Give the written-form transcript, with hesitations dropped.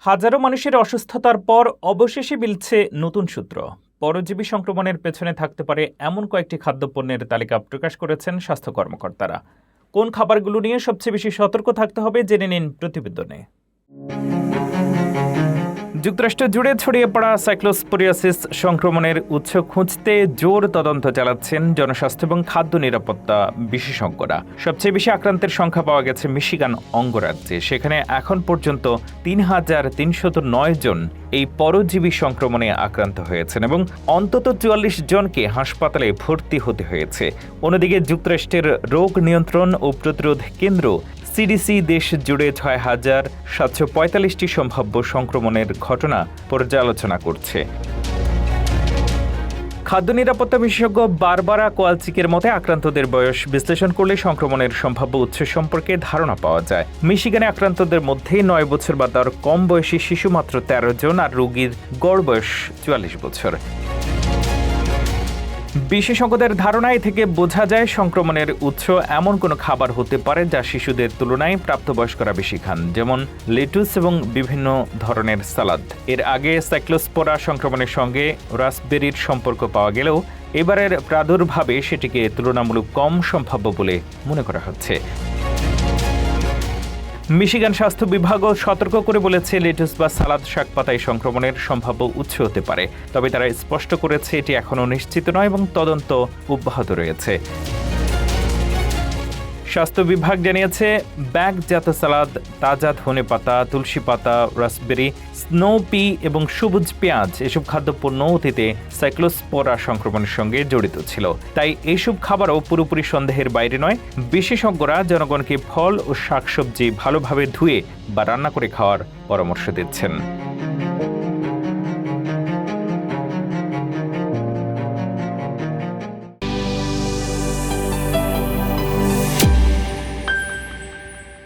হাজারো মানুষের অসুস্থতার পর অবশেষে মিলছে নতুন সূত্র। পরজীবী সংক্রমণের পেছনে থাকতে পারে এমন কয়েকটি খাদ্যপণ্যের তালিকা প্রকাশ করেছেন স্বাস্থ্য কর্মকর্তারা। কোন খাবারগুলো নিয়ে সবচেয়ে বেশি সতর্ক থাকতে হবে জেনে নিন প্রতিবেদনে। যুক্তরাষ্ট্র জুড়ে ছড়িয়ে পড়া সাইক্লোস্পোরিয়াসিস সংক্রমণের উৎস খুঁজতে জোর তদন্ত চালাচ্ছেন জনস্বাস্থ্য এবং খাদ্য নিরাপত্তা বিশেষজ্ঞরা। সবচেয়ে বেশি আক্রান্তের সংখ্যা পাওয়া গেছে মিশিগান অঙ্গরাজ্যে। সেখানে এখন পর্যন্ত ৩,৩০৯ জন এই পরজীবী সংক্রমণে আক্রান্ত হয়েছেন এবং অন্তত ৪৪ জনকে হাসপাতালে ভর্তি হতে হয়েছে। অন্যদিকে যুক্তরাষ্ট্রের রোগ নিয়ন্ত্রণ ও প্রতিরোধ কেন্দ্র সিডিসি দেশ জুড়ে ৬,৭৪৫টি সম্ভাব্য সংক্রমণের ঘটনা পর্যালোচনা করছে। খাদ্য নিরাপত্তা বিশেষজ্ঞ বারবারা কোয়ালচিকের মতে আক্রান্তদের বয়স বিশ্লেষণ করলে সংক্রমণের সম্ভাব্য উৎস সম্পর্কে ধারণা পাওয়া যায়। মিশিগানে আক্রান্তদের মধ্যে ৯ বছর বা তার কম বয়সী শিশু মাত্র ১৩ জন, আর রোগীর গড় বয়স ৪৪ বছর। বিশেষজ্ঞদের ধারণায় থেকে বোঝা যায় সংক্রমণের উৎস এমন কোনো খাবার হতে পারে যা শিশুদের তুলনায় প্রাপ্তবয়স্করা বেশি খান, যেমন লেটুস এবং বিভিন্ন ধরনের সালাদ। এর আগে সাইক্লোস্পোরা সংক্রমণের সঙ্গে রাসবেরির সম্পর্ক পাওয়া গেলেও এবারের প্রাদুর্ভাবে সেটিকে তুলনামূলক কম সম্ভাব্য বলে মনে করা হচ্ছে। মিশিগান স্বাস্থ্য বিভাগও সতর্ক করে বলেছে, লেটুস বা সালাদ শাকপাতায় সংক্রমণের সম্ভাব্য উৎস হতে পারে। তবে তারা স্পষ্ট করেছে এটি এখনও নিশ্চিত নয় এবং তদন্ত অব্যাহত রয়েছে। স্বাস্থ্য বিভাগ জানিয়েছে, ব্যাগজাত সালাদ, তাজা ধনেপাতা, তুলসী পাতা, রাসবেরি, স্নো পি এবং সবুজ পেঁয়াজ এসব খাদ্যপণ্য অতীতে সাইক্লোস্পোরা সংক্রমণের সঙ্গে জড়িত ছিল। তাই এইসব খাবারও পুরোপুরি সন্দেহের বাইরে নয়। বিশেষজ্ঞরা জনগণকে ফল ও শাকসবজি ভালোভাবে ধুয়ে বা রান্না করে খাওয়ার পরামর্শ দিচ্ছেন।